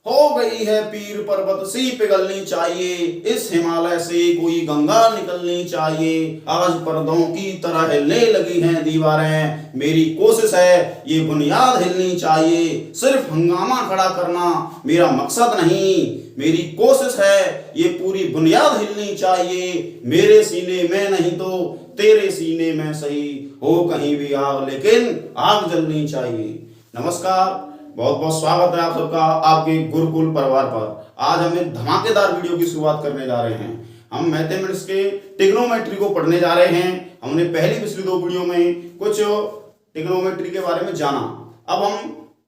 हो गई है पीर पर्वत सी पिघलनी चाहिए, इस हिमालय से कोई गंगा निकलनी चाहिए। आज पर्दों की तरह हिलने लगी हैं दीवारें, मेरी कोशिश है ये बुनियाद हिलनी चाहिए। सिर्फ हंगामा खड़ा करना मेरा मकसद नहीं, मेरी कोशिश है ये पूरी बुनियाद हिलनी चाहिए। मेरे सीने में नहीं तो तेरे सीने में सही, हो कहीं भी आग लेकिन आग जलनी चाहिए। नमस्कार, बहुत बहुत स्वागत है आप सबका आपके गुरुकुल परिवार पर। आज हम एक धमाकेदार वीडियो की शुरुआत करने जा रहे हैं। हम मैथमेटिक्स के ट्रिग्नोमेट्री को पढ़ने जा रहे हैं। हमने पहली पिछली दो वीडियो में कुछ ट्रिग्नोमेट्री के बारे में जाना। अब हम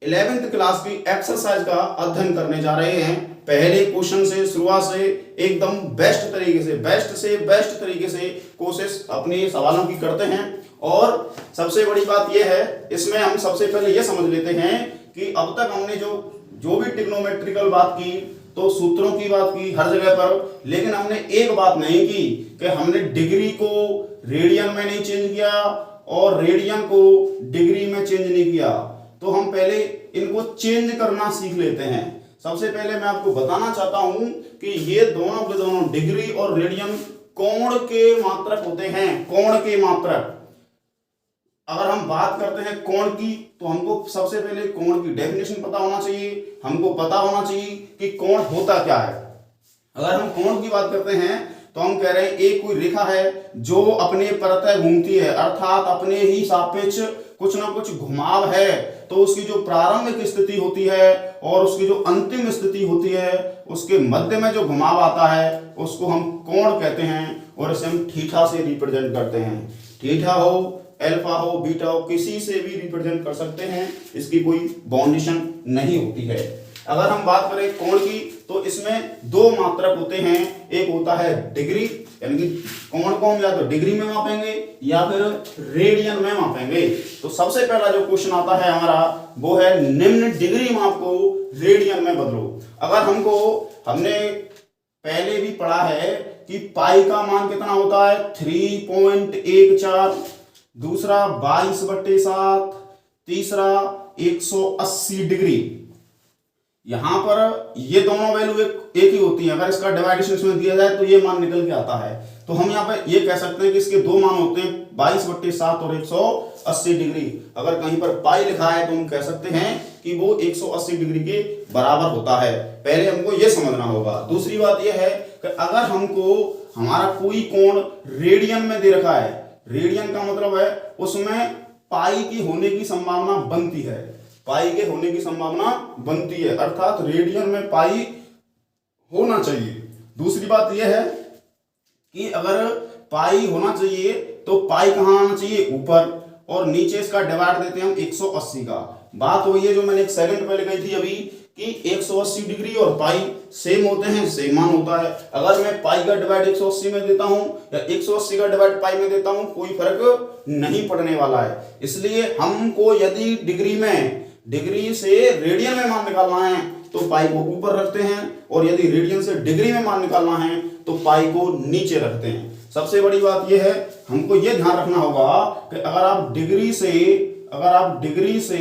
11th क्लास की एक्सरसाइज का अध्ययन करने जा रहे हैं। पहले क्वेश्चन से शुरुआत से एकदम बेस्ट तरीके से कोशिश अपने सवालों की करते हैं। और सबसे बड़ी बात यह है, इसमें हम सबसे पहले यह समझ लेते हैं कि अब तक हमने जो भी ट्रिग्नोमेट्रिकल बात की तो सूत्रों की बात की हर जगह पर, लेकिन हमने एक बात नहीं की कि हमने डिग्री को रेडियन में नहीं चेंज किया और रेडियन को डिग्री में चेंज नहीं किया। तो हम पहले इनको चेंज करना सीख लेते हैं। सबसे पहले मैं आपको बताना चाहता हूं कि ये दोनों के दोनों डिग्री और रेडियन कोण के मात्रक होते हैं। कोण के मात्रक। अगर हम बात करते हैं कोण की तो हमको सबसे पहले कोण की डेफिनेशन पता होना चाहिए। हमको पता होना चाहिए कि कोण होता क्या है। अगर हम कोण की बात करते हैं तो हम कह रहे हैं एक कोई रेखा है जो अपने परतः घूमती है, अर्थात अपने ही सापेक्ष कुछ ना कुछ घुमाव है। तो उसकी जो प्रारंभिक स्थिति होती है और उसकी जो अंतिम स्थिति होती है, उसके मध्य में जो घुमाव आता है उसको हम कोण कहते हैं। और इसे हम थीटा से रिप्रेजेंट करते हैं। थीटा हो, अल्फा हो, बीटा हो, किसी से भी रिप्रेजेंट कर सकते हैं। इसकी कोई बाउंडेशन नहीं होती है। अगर हम बात करें कोण की तो इसमें दो मात्रक होते हैं। एक होता है डिग्री, यानी कि कोण को हम या तो डिग्री में मापेंगे या फिर रेडियन में मापेंगे। तो सबसे पहला जो क्वेश्चन आता है हमारा वो है निम्न डिग्री माप को रेडियन में बदलो। अगर हमने पहले भी पढ़ा है कि पाई का मान कितना होता है 3.14, दूसरा 22/7, तीसरा 180 डिग्री। यहां पर ये दोनों वैल्यू एक ही होती है। अगर इसका डिवाइडेशन इसमें दिया जाए तो ये मान निकल के आता है। तो हम यहाँ पे ये कह सकते हैं कि इसके दो मान होते हैं 22/7 और 180 डिग्री। अगर कहीं पर पाई लिखा है तो हम कह सकते हैं कि वो 180 डिग्री के बराबर होता है। पहले हमको ये समझना होगा। दूसरी बात यह है कि अगर हमको हमारा कोई कोण रेडियन में दे रखा है, रेडियन का मतलब है उसमें पाई की होने की संभावना बनती है। पाई के होने की संभावना बनती है, अर्थात रेडियन में पाई होना चाहिए। दूसरी बात यह है कि अगर पाई होना चाहिए तो पाई कहां आना चाहिए, ऊपर, और नीचे इसका डिवाइड देते हैं हम 180 का। बात वही है जो मैंने एक सेकंड पहले कही थी अभी कि 180 डिग्री और पाई सेम होते हैं, सेम मान होता है। अगर मैं पाई का डिवाइड 180 में देता हूं या 180 का डिवाइड पाई में देता हूं, कोई फर्क नहीं पड़ने वाला है। इसलिए हमको यदि डिग्री से रेडियन में मान निकालना है तो पाई को ऊपर रखते हैं, और यदि रेडियन से डिग्री में मान निकालना है तो पाई को नीचे रखते हैं। सबसे बड़ी बात यह है, हमको यह ध्यान रखना होगा कि अगर आप डिग्री से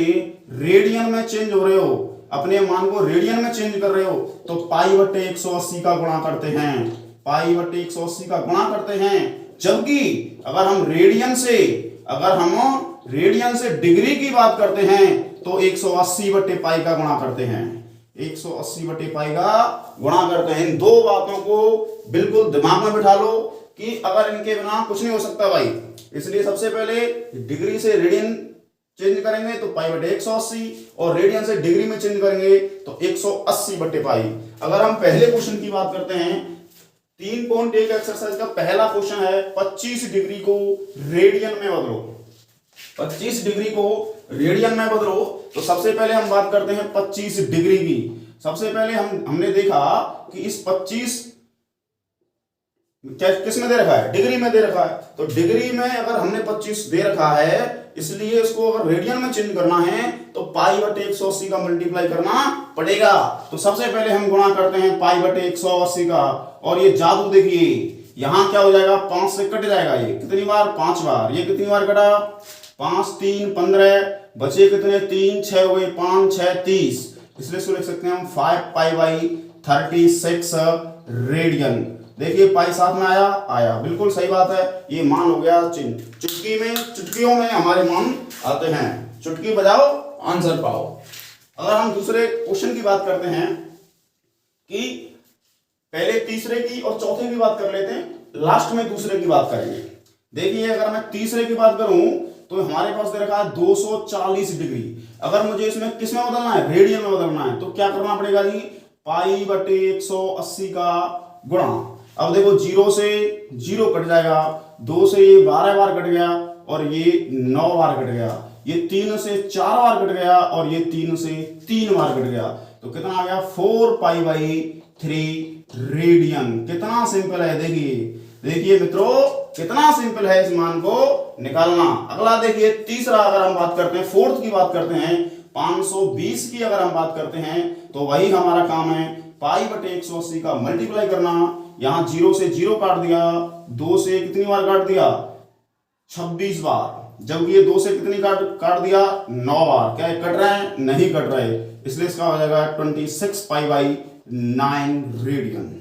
रेडियन में चेंज हो रहे हो, अपने मान को रेडियन में चेंज कर रहे हो, तो पाई/180 का गुणा करते हैं। पाई/180 का गुणा करते हैं। जबकि अगर हम रेडियन से डिग्री की बात करते हैं तो 180/पाई का गुणा करते हैं। 180/पाई का गुणा करते हैं। इन दो बातों को बिल्कुल दिमाग में बिठा लो कि अगर इनके बिना कुछ नहीं हो सकता भाई। इसलिए सबसे पहले डिग्री से रेडियन चेंज करेंगे तो पाई/180, और रेडियन से डिग्री में चेंज करेंगे तो 180/पाई। अगर हम पहले क्वेश्चन की बात करते हैं, 3.1 एक्सरसाइज का पहला क्वेश्चन है 25 डिग्री को रेडियन में बदलो। 25 डिग्री को रेडियन में बदलो। तो सबसे पहले हम बात करते हैं 25 डिग्री की। सबसे पहले हमने देखा कि इस 25 किस में दे रखा है, डिग्री में दे रखा है। तो डिग्री में अगर हमने 25 दे रखा है, इसलिए इसको अगर रेडियन में चेंज करना है तो पाई/180 का मल्टीप्लाई करना पड़ेगा। तो सबसे पहले हम गुणा करते हैं पाई/180 का, और ये जादू देखिए, यहां क्या हो जाएगा, 5 से कट जाएगा। ये कितनी बार, 5 बार। ये कितनी बार कटा, 5 3 15, बचे कितने, 3 6 हो गए, 5 6 30। इसलिए इसको लिख सकते हैं हम 5π/36 रेडियन। देखिए पाई साथ में आया बिल्कुल सही बात है। ये मान हो गया चुटकियों में हमारे मान आते हैं। चुटकी बजाओ आंसर पाओ। अगर हम दूसरे क्वेश्चन की बात करते हैं कि पहले तीसरे की और चौथे की बात कर लेते हैं, लास्ट में दूसरे की बात करेंगे। देखिए अगर मैं तीसरे की बात करूं तो हमारे पास दे रखा है 240 डिग्री। अगर मुझे इसमें किस में बदलना है, रेडियन में बदलना है, तो क्या करना पड़ेगा जी, π/180 का गुणा। अब देखो 0 से 0 कट जाएगा, 2 से ये 12 बार कट गया और ये 9 बार कट गया, ये 3 से 4 बार कट गया और ये 3 से 3 बार कट गया। तो कितना आ गया 4π/3 रेडियन। कितना सिंपल है, देखिए मित्रों कितना सिंपल है इस मान को निकालना। अगला देखिए तीसरा, अगर हम बात करते हैं फोर्थ की बात करते हैं, 520 की अगर हम बात करते हैं तो वही हमारा काम है π/180 का मल्टीप्लाई करना। यहां 0 से 0 काट दिया, 2 से कितनी बार काट दिया 26 बार, जबकि ये 2 से कितनी काट दिया 9 बार। क्या कट रहे हैं, नहीं कट रहे, इसलिए इसका हो जाएगा 26π/9 रेडियन।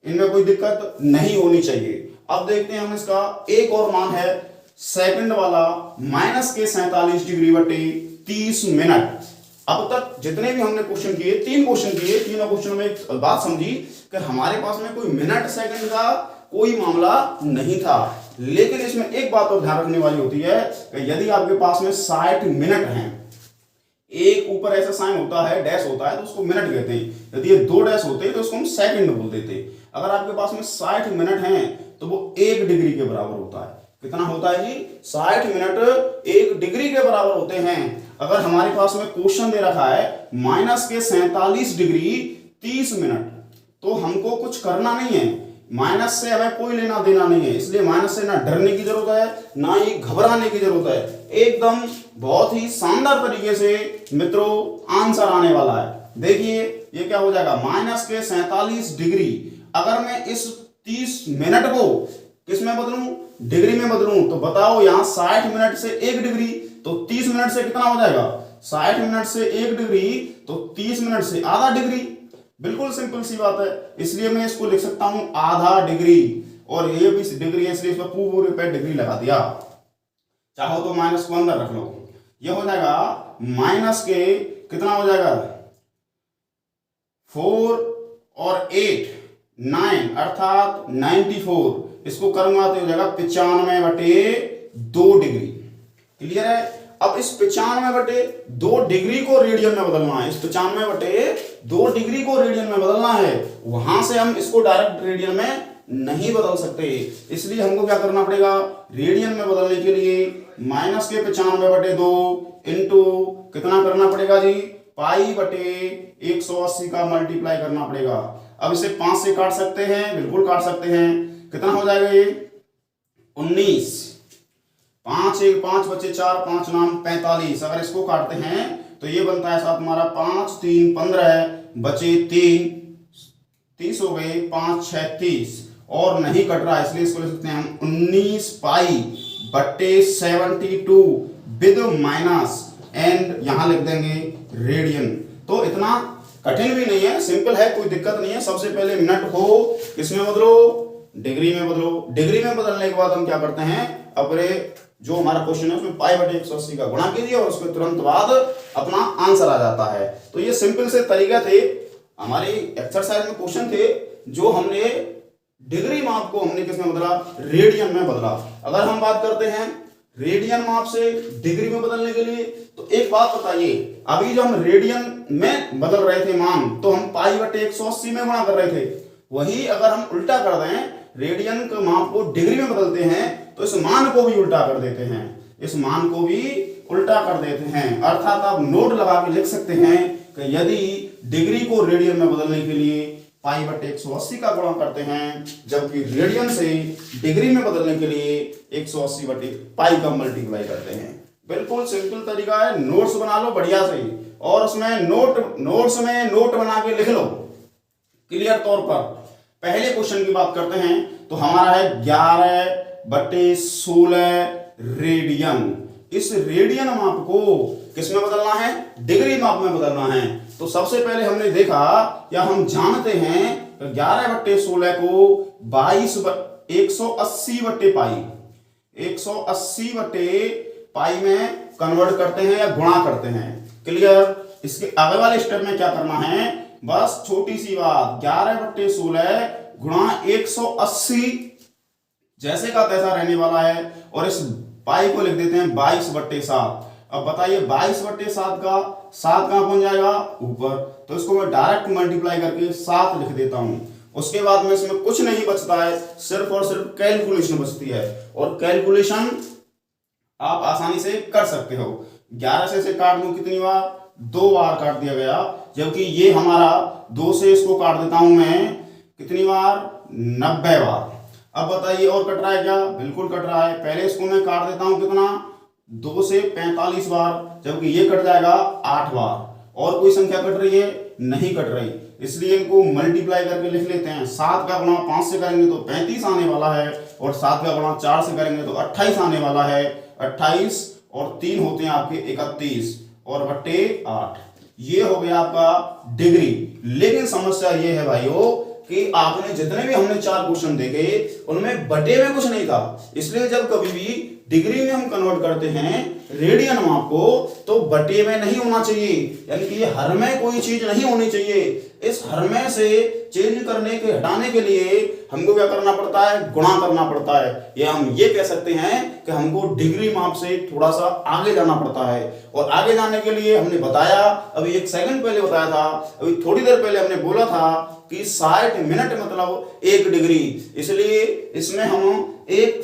इनमें कोई दिक्कत नहीं होनी चाहिए। अब देखते हैं हम इसका एक और मान है सेकंड वाला, -47 डिग्री/30 मिनट। अब तक जितने भी हमने क्वेश्चन किए, 3 क्वेश्चन किए, तीनों क्वेश्चन में एक बात समझी कि हमारे पास में कोई मिनट सेकंड का कोई मामला नहीं था। लेकिन इसमें एक बात और ध्यान रखने वाली होती है कि यदि आपके पास में 60 मिनट हैं, एक ऊपर ऐसा साइन होता है, डैश होता है, तो उसको मिनट कहते हैं। यदि ये 2 डैश होते हैं तो उसको हम सेकंड बोल देते हैं। अगर आपके पास में 60 मिनट हैं तो वो 1 डिग्री के बराबर होता है। कितना होता है जी, 60 मिनट 1 डिग्री के बराबर होते हैं। अगर हमारे पास में क्वेश्चन दे रखा है -47 डिग्री 30 मिनट, तो हमको कुछ करना नहीं है, माइनस से हमें कोई लेना देना नहीं है। इसलिए माइनस से ना डरने की जरूरत है, ना ही घबराने की जरूरत है। एकदम बहुत ही शानदार तरीके से मित्रों आंसर आने वाला है। देखिए ये क्या हो जाएगा, -47 डिग्री। अगर मैं इस 30 मिनट को किस में बदलूं, डिग्री में बदलूं, तो बताओ यहां 60 मिनट से 1 डिग्री, तो 30 मिनट से कितना हो जाएगा, 60 मिनट से 1 डिग्री, तो 30 मिनट से आधा डिग्री। बिल्कुल सिंपल सी बात है। इसलिए मैं इसको लिख सकता हूं आधा डिग्री, और ये भी डिग्री है इसलिए इसमें पूरे पे डिग्री लगा दिया। चाहो तो माइनस को अंदर रख लो, ये हो जाएगा माइनस के कितना हो जाएगा 4 और 8 9 अर्थात 94। इसको करूंगा तो हो जाएगा 95/2 डिग्री। क्लियर है। अब इस 95/2 डिग्री को रेडियन में बदलना है। इस 95/2 डिग्री को रेडियन में बदलना है। वहां से हम इसको डायरेक्ट रेडियन में नहीं बदल सकते, इसलिए हमको क्या करना पड़ेगा, रेडियन में बदलने के लिए माइनस के 95/2 इंटू कितना करना पड़ेगा जी, π/180 का मल्टीप्लाई करना पड़ेगा। अब इसे 5 से काट सकते हैं, बिल्कुल काट सकते हैं। कितना हो जाएगा ये 19, 5 1 5 बचे 4, 5 9 45। अगर इसको काटते हैं तो ये बनता है साथ हमारा 5 3 15 बचे 3 30 हो गए, 5 6 30 और नहीं कट रहा, इसलिए इसको लिख सकते हैं हम 19π/72 विद माइनस एंड यहां लिख देंगे रेडियन। तो इतना कठिन भी नहीं है, सिंपल है, कोई दिक्कत नहीं है। सबसे पहले मिनट को किसमें बदलो, डिग्री में बदलो। डिग्री में बदलने के बाद हम क्या करते हैं, अपने जो हमारा क्वेश्चन है उसमें π/180 का गुणा कीजिए और उसके तुरंत बाद अपना आंसर आ जाता है। तो ये सिंपल से तरीका थे, हमारी एक्सरसाइज में क्वेश्चन थे जो हमने डिग्री माप को हमने किसमें बदला, रेडियन में बदला। अगर हम बात करते हैं रेडियन माप से डिग्री में बदलने के लिए, तो एक बात बताइए, अभी जो हम रेडियन में बदल रहे थे मान, तो हम π/180 में गुणा कर रहे थे। वही अगर हम उल्टा कर दें, रेडियन के माप को डिग्री में बदलते हैं, तो इस मान को भी उल्टा कर देते हैं, इस मान को भी उल्टा कर देते हैं। अर्थात आप नोट लगा के लिख सकते हैं कि यदि डिग्री को रेडियन में बदलने के लिए π/180 का गुणा करते हैं, जबकि रेडियन से डिग्री में बदलने के लिए 180/π का मल्टीप्लाई करते हैं। बिल्कुल सिंपल तरीका है, नोट्स बना लो बढ़िया से, और उसमें नोट्स में नोट बना के लिख लो क्लियर तौर पर। पहले क्वेश्चन की बात करते हैं तो हमारा है 11/16 रेडियन। इस रेडियन माप को किस में बदलना है, डिग्री माप में बदलना है। तो सबसे पहले हमने देखा या हम जानते हैं 11/16 को 180/पाई में कन्वर्ट करते हैं या गुणा करते हैं। क्लियर। इसके आगे वाले स्टेप में क्या करना है, बस छोटी सी बात, 11/16 गुणा 180 जैसे का तैसा रहने वाला है, और इस पाई को लिख देते हैं 22/7। अब बताइए 22/7 का 7 कहां पहुंच जाएगा, ऊपर, तो इसको मैं डायरेक्ट मल्टीप्लाई करके 7 लिख देता हूं। उसके बाद में इसमें कुछ नहीं बचता है, सिर्फ और सिर्फ कैलकुलेशन बचती है, और कैलकुलेशन आप आसानी से कर सकते हो। 11 से काट दूं कितनी बार, 2 बार काट दिया गया, जबकि ये हमारा 2 से इसको काट देता हूं मैं कितनी बार, 90 बार। अब बताइए और कट रहा है क्या, बिल्कुल कट रहा है। पहले इसको मैं काट देता हूं कितना, 2 से 45 बार, जबकि ये कट जाएगा 8 बार। और कोई संख्या कट रही है, नहीं कट रही, इसलिए इनको मल्टीप्लाई करके लिख लेते हैं। 7 का गुणा 5 से करेंगे तो 35 आने वाला है, और 7 का गुणा 4 से करेंगे तो 28 आने वाला है। 28 और 3 होते हैं आपके 31 और बट्टे 8, ये हो गया आपका डिग्री। लेकिन समस्या ये है भाइयों कि आपने जितने भी हमने 4 क्वेश्चन देखे उनमें बटे में कुछ नहीं था, इसलिए जब कभी भी डिग्री में हम कन्वर्ट करते हैं रेडियन माप को, तो बटे में नहीं होना चाहिए, यानी कि ये हर में कोई चीज नहीं होनी चाहिए। इस हर में से चेंज करने के हटाने के लिए हमको क्या करना पड़ता है, गुणा करना पड़ता है, या हम ये कह सकते हैं कि हमको डिग्री माप से थोड़ा सा आगे जाना पड़ता है। और आगे जाने के लिए हमने बताया, अभी 1 सेकंड पहले बताया था, अभी थोड़ी देर पहले हमने बोला था कि 60 मिनट मतलब 1 डिग्री, इसलिए इसमें हम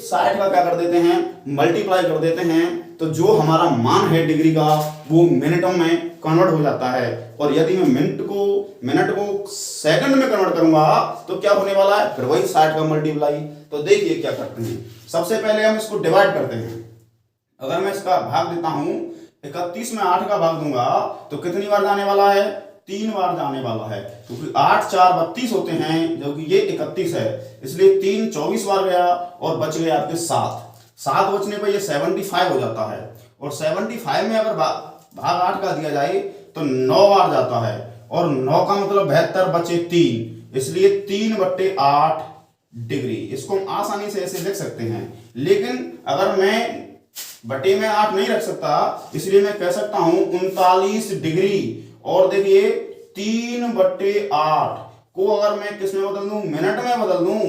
60 का क्या कर देते हैं, मल्टीप्लाई कर देते हैं, तो जो हमारा मान है डिग्री का वो मिनटों में कन्वर्ट हो जाता है। और यदि मैं मिनट को सेकंड में कन्वर्ट करूंगा तो क्या होने वाला है, फिर वही 60 का मल्टीप्लाई। तो देखिए क्या करते हैं, सबसे पहले हम इसको डिवाइड करते हैं। अगर मैं इसका भाग देता हूं, 31 में 8 का भाग दूंगा तो कितनी बार जाने वाला है, 3 बार जाने वाला है, क्योंकि 8 4 32 होते हैं, जो कि ये 31 है, इसलिए 3 24 बार गया, और बच गए आपके 7 बचने पर ये 75 हो जाता है। और 75 में अगर भाग 8 का दिया जाए तो 9 बार जाता है, और 9 का मतलब 72 बचे 3, इसलिए 3/8 डिग्री। इसको हम आसानी से ऐसे लिख सकते हैं, लेकिन अगर मैं बटे में 8 नहीं रख सकता, इसलिए मैं कह सकता हूं 39 डिग्री। और देखिए 3/8 को अगर मैं किस में बदल दूं, मिनट में बदल दूं,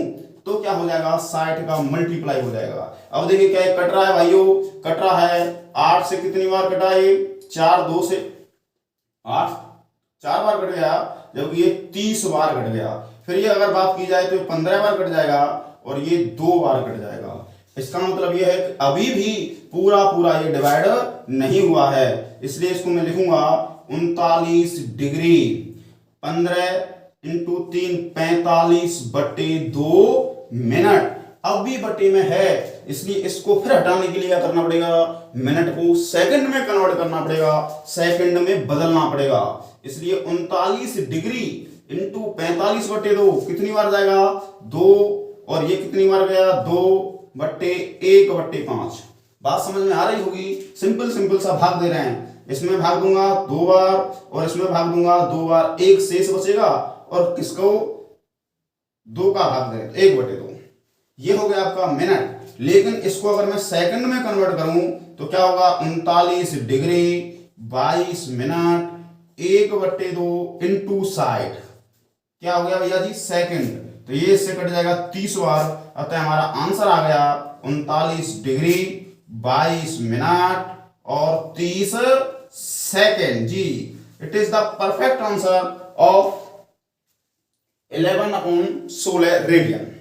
तो क्या हो जाएगा, 60 का मल्टीप्लाई हो जाएगा। अब देखिए क्या कट रहा है भाइयों, कट रहा है 8 से कितनी बार कटा, ये 4 2 से 8 4 बार कट गया, जबकि ये 30 बार कट गया। फिर ये अगर बात की जाए तो 15 बार कट जाएगा, और ये 2 बार कट जाएगा। इसका मतलब ये है कि अभी भी पूरा ये डिवाइड नहीं हुआ है, इसलिए इसको मैं लिखूंगा 39 डिग्री। 15 × 3 45/2 मिनट। अब भी बटे में है, इसलिए इसको फिर हटाने के लिए क्या करना पड़ेगा, मिनट को सेकंड में कन्वर्ट करना पड़ेगा, सेकंड में बदलना पड़ेगा। इसलिए 39 डिग्री × 45/2 कितनी बार जाएगा, 2, और ये कितनी बार गया, 2/1/5। बात समझ में आ रही होगी, सिंपल सा भाग दे रहे हैं। इसमें भाग दूंगा 2 बार, और इसमें भाग दूंगा 2 बार, एक शेष बचेगा, और किसको 2 का भाग दें 1/2, ये हो गया आपका मिनट। लेकिन इसको अगर मैं सेकंड में कन्वर्ट करूं तो क्या होगा, 39 डिग्री 22 मिनट 1/2 × 60, क्या हो गया भैया जी, सेकंड। तो ये इससे कट जाएगा 30 बार, अतः हमारा आंसर आ गया 39 डिग्री 22 मिनट और 30 सेकेंड। जी, it is the perfect answer of 11/16 radian.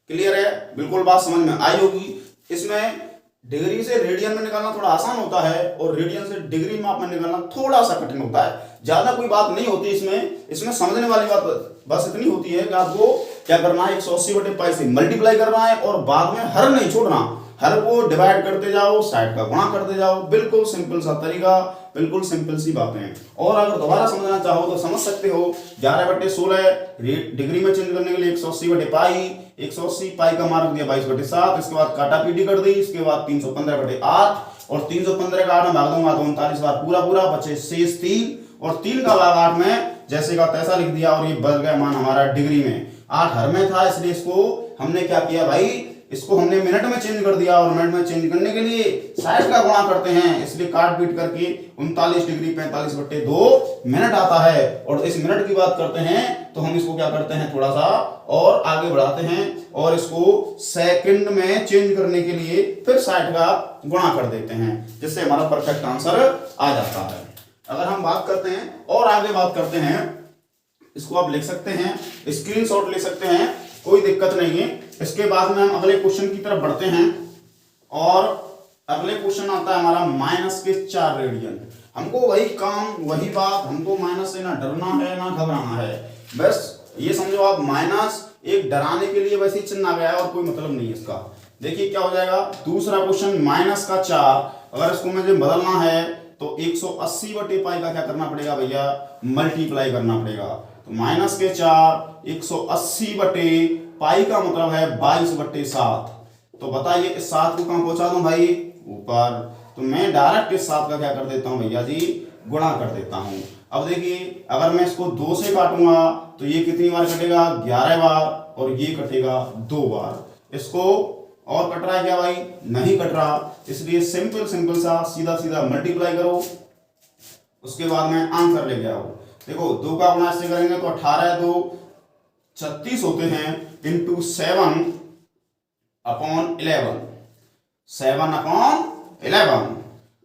Clear है, बिल्कुल बात समझ में आई होगी। इसमें डिग्री से रेडियन में निकालना थोड़ा आसान होता है, और रेडियन से डिग्री माप में निकालना थोड़ा सा कठिन होता है। ज्यादा कोई बात नहीं होती इसमें समझने वाली बात बस इतनी होती है कि आपको क्या करना है, 180/पाई से मल्टीप्लाई करना है, और बाद में हर नहीं छोड़ना, हर को डिवाइड करते जाओ, साइड का गुणा करते जाओ। बिल्कुल सिंपल सा तरीका, बिल्कुल सिंपल सी बातें। और अगर दोबारा समझना चाहो तो समझ सकते हो। 11/16 डिग्री में चेंज करने के लिए 180/पाई, 180 पाई का मार्क दिया 22/7, इसके बाद काटा पीटी कर दी, इसके बाद 315/8, और 315 का 8 में भाग दूंगा तो 39 बार पूरा पूरा, बचे शेष 3 और 3 का भाग 8 में जैसे का तैसा लिख दिया और ये बदल गया मान हमारा डिग्री में। 8 हर में था इसलिए इसको हमने क्या किया भाई, इसको हमने मिनट में चेंज कर दिया और मिनट में चेंज करने के लिए 60 का गुणा करते हैं, इसलिए काट पीट करके 39 डिग्री 45/2 मिनट आता है। और इस मिनट की बात करते हैं तो हम इसको क्या करते हैं, थोड़ा सा और आगे बढ़ाते हैं और इसको सेकंड में चेंज करने के लिए फिर 60 का गुणा कर देते हैं, जिससे हमारा परफेक्ट आंसर आ जाता है। अगर हम बात करते हैं और आगे बात करते हैं, इसको आप लिख सकते हैं, स्क्रीनशॉट ले सकते हैं, कोई दिक्कत नहीं है। इसके बाद में हम अगले क्वेश्चन की तरफ बढ़ते हैं और अगले क्वेश्चन आता है हमारा -4 रेडियन। हमको वही काम वही बात, हमको माइनस से ना डरना है ना घबराना है, बस ये समझो आप माइनस एक डराने के लिए वैसे ही चिन्ह आ गया है और कोई मतलब नहीं है इसका। देखिए क्या हो जाएगा, दूसरा क्वेश्चन -4, अगर इसको मुझे बदलना है तो 180/π का क्या करना पड़ेगा भैया, मल्टीप्लाई करना पड़ेगा। तो -4 180/π का मतलब है 22/7। तो बताइए इस 7 को कहां पहुंचा दूं भाई, ऊपर। तो मैं डायरेक्ट इस 7 का क्या कर देता हूं भैया जी, गुणा कर देता हूं। अब देखिए अगर मैं इसको 2 से काटूंगा तो ये कितनी बार कटेगा, 11 बार, और ये कटेगा 2 बार। इसको और कट रहा है क्या भाई, नहीं कट रहा, इसलिए सिंपल सा सीधा सीधा मल्टीप्लाई करो, उसके बाद में आंसर लेके आओ। देखो 2 का गुणा ऐसे करेंगे तो 18 2 36 होते हैं, इंटू 7/11, 7/11।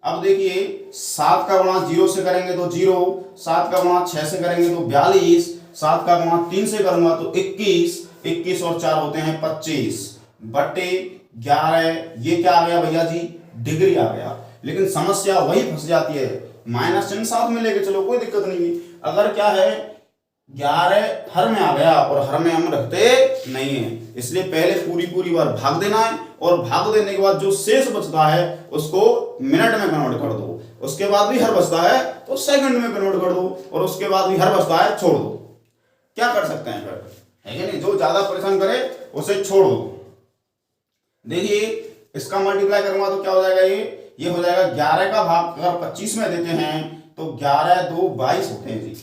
अब देखिए 7 का गुणा 0 से करेंगे तो 0, 7 का गुणा 6 से करेंगे तो 42, 7 का गुणा 3 से करूंगा तो 21, 21 और 4 होते हैं 25/11। ये क्या आ गया भैया जी, डिग्री आ गया। लेकिन समस्या वही फंस जाती है, माइनस चिन्ह साथ में लेके चलो, कोई दिक्कत नहीं है। अगर क्या है 11 हर में आ गया और हर में हम रखते नहीं है, इसलिए पहले पूरी बार भाग देना है और भाग देने के बाद जो शेष बचता है उसको मिनट में कन्वर्ट कर दो, उसके बाद भी हर बचता है तो सेकंड में कन्वर्ट कर दो, और उसके बाद भी हर बचता है छोड़ दो। क्या कर सकते हैं फिर, है कि नहीं, जो ज्यादा परेशान करे उसे छोड़ दो। देखिए इसका मल्टीप्लाई करूंगा तो क्या हो जाएगा, ये हो जाएगा 11 का भाग अगर 25 में देते हैं तो 11 2 22 होते हैं जी,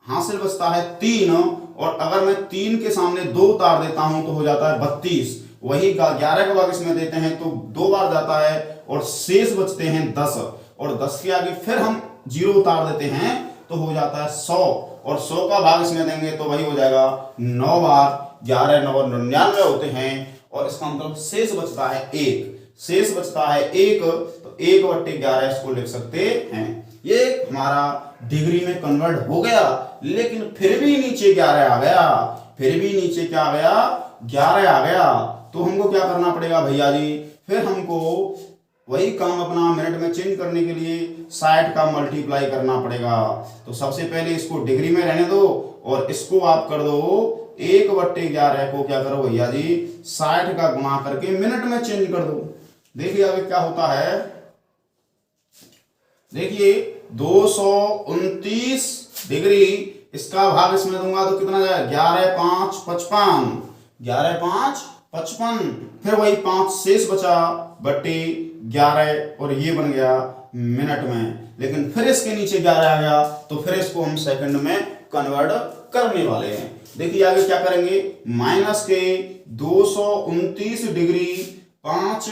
हासिल बचता है 3, और अगर मैं 3 के सामने 2 उतार देता हूं तो हो जाता है 32। वही 11 का भाग इसमें देते हैं तो 2 बार जाता है और शेष बचते हैं 10, और 10 के आगे फिर हम 0 उतार देते हैं तो हो जाता है 100, और 100 का भाग इसमें देंगे तो वही हो जाएगा 9 बार, 11 9 99 होते हैं, और इसका मतलब शेष बचता है 1, शेष बचता है 1, तो 1/11 इसको लिख सकते हैं। ये हमारा डिग्री में कन्वर्ट हो गया, लेकिन फिर भी नीचे 11 आ गया, फिर भी नीचे क्या आ गया, 11 आ गया। तो हमको क्या करना पड़ेगा भैया जी, फिर हमको वही काम अपना मिनट में चेंज करने के लिए 60 का मल्टीप्लाई करना पड़ेगा। तो सबसे पहले इसको डिग्री में रहने दो और इसको आप कर दो 1/11 को क्या करो भैया जी, 60 का गुणा करके मिनट में चेंज कर दो। देखिए आगे क्या होता है, देखिए 229 डिग्री, इसका भाग इसमें दूंगा तो कितना जाएगा, 11 5 55, 11 5 55, फिर वही 5 शेष बचा बट्टे 11, और ये बन गया मिनट में। लेकिन फिर इसके नीचे 11 आ गया तो फिर इसको हम सेकंड में कन्वर्ट करने वाले हैं। देखिए आगे क्या करेंगे, माइनस के 229 डिग्री 5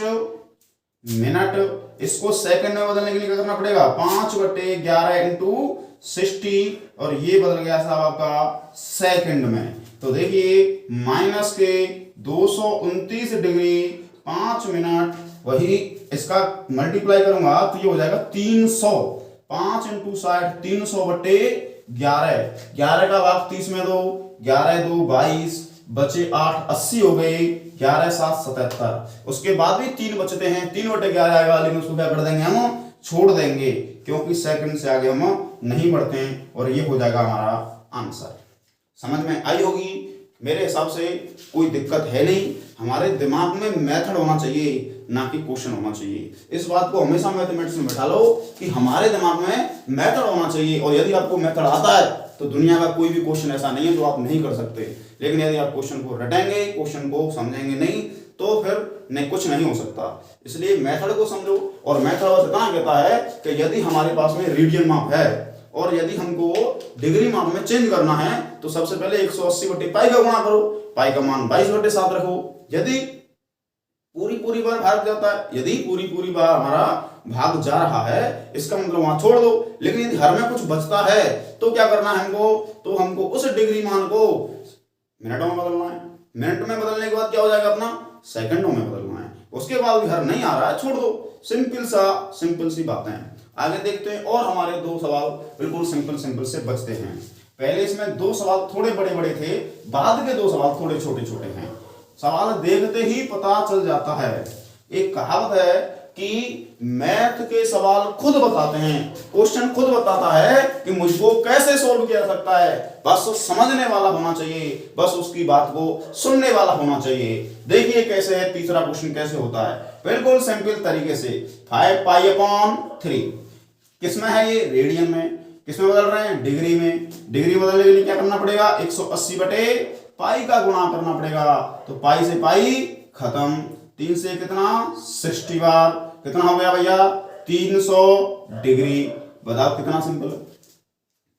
मिनट, इसको सेकंड में बदलने के लिए क्या करना पड़ेगा, 5/11 इंटू 60, और ये बदल गया साहब आपका सेकंड में। तो देखिए माइनस के 229 डिग्री 5 मिनट, वही इसका मल्टीप्लाई करूंगा तो ये हो जाएगा 300, 5 इंटू 60 300/11, 11 का भाग 30 में दो, 11 2 22, बचे 8 80 हो गए, 11 7 77, उसके बाद भी 3 बचते हैं, 3/11 आएगा, लेकिन उसको क्या कर देंगे, हम छोड़ देंगे, क्योंकि सेकंड से आगे हम नहीं बढ़ते हैं, और ये हो जाएगा हमारा आंसर। समझ में आई होगी, मेरे हिसाब से कोई दिक्कत है नहीं। हमारे दिमाग में मेथड होना चाहिए, ना कि क्वेश्चन होना चाहिए। इस बात को हमेशा मैथमेटिक्स में बैठा लो कि हमारे दिमाग में मेथड होना चाहिए, और यदि आपको मेथड आता है तो दुनिया का कोई भी क्वेश्चन ऐसा नहीं है जो आप नहीं कर सकते। लेकिन यदि आप क्वेश्चन को रटेंगे, क्वेश्चन को समझेंगे नहीं, तो फिर नहीं कुछ नहीं हो सकता। इसलिए मेथड को समझो। और मेथड बस इतना कहता है कि यदि हमारे पास में रेडियन माप है और यदि हमको डिग्री माप में चेंज करना है तो सबसे पहले 180 बटे पाई का गुणा करो, पाई का मान 22/7 रखो। यदि पूरी बार भाग जाता है, यदि पूरी बार हमारा भाग जा रहा है, इसका मतलब वहां छोड़ दो। लेकिन यदि हर में कुछ बचता है तो क्या करना है हमको, तो हमको उस डिग्री मान को मिनटों में बदलना है। मिनट में बदलने के बाद क्या हो जाएगा अपना, सेकंडों में बदलना है। उसके बाद भी हर नहीं आ रहा है, छोड़ दो। सिंपल सी बातें हैं। आगे देखते हैं। और हमारे दो सवाल बिल्कुल सिंपल से बचते हैं। पहले इसमें दो सवाल थोड़े बड़े थे, बाद के दो सवाल थोड़े छोटे हैं। सवाल देखते ही पता चल जाता है। एक कहावत है कि मैथ के सवाल खुद बताते हैं, क्वेश्चन खुद बताता है कि मुझको कैसे सॉल्व किया जा सकता है। बस समझने वाला होना चाहिए, बस उसकी बात को सुनने वाला होना चाहिए। देखिए कैसे है, तीसरा क्वेश्चन कैसे होता है, बिल्कुल सिंपल तरीके से। 5π/3 किसमें है, ये रेडियन में। किसमें बदल रहे हैं, डिग्री में। डिग्री बदलने के लिए क्या करना पड़ेगा, 180 बटे पाई का गुणा करना पड़ेगा। तो पाई से पाई खत्म, 3 से कितना 60 बार, कितना हो गया भैया 300 डिग्री। बताओ कितना सिंपल है।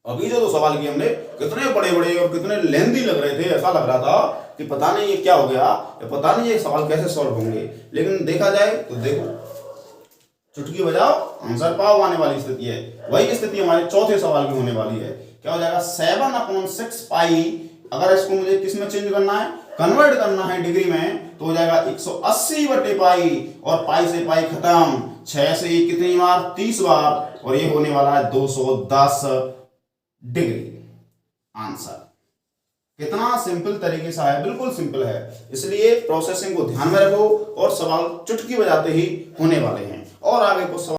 अभी जो दो सवाल किए हमने कितने बड़े और कितने लेंथी लग रहे थे, ऐसा लग रहा था कि पता नहीं ये क्या हो गया, पता नहीं ये सवाल कैसे सॉल्व होंगे। लेकिन देखा जाए तो देखो, चुटकी बजाओ आंसर पाओ आने वाली स्थिति है। वही स्थिति हमारे चौथे सवाल की होने वाली है। क्या हो जाएगा 7/6 पाई। अगर इसको मुझे किस में चेंज करना है, कन्वर्ट करना है डिग्री में, तो हो जाएगा 180 बटे पाई। और पाई से पाई खत्म, 6 से कितनी बार 30 बार, और ये होने वाला है 210 डिग्री। आंसर कितना सिंपल तरीके से है, बिल्कुल सिंपल है। इसलिए प्रोसेसिंग को ध्यान में रखो और सवाल चुटकी बजाते ही होने वाले हैं। और आगे कुछ सवाल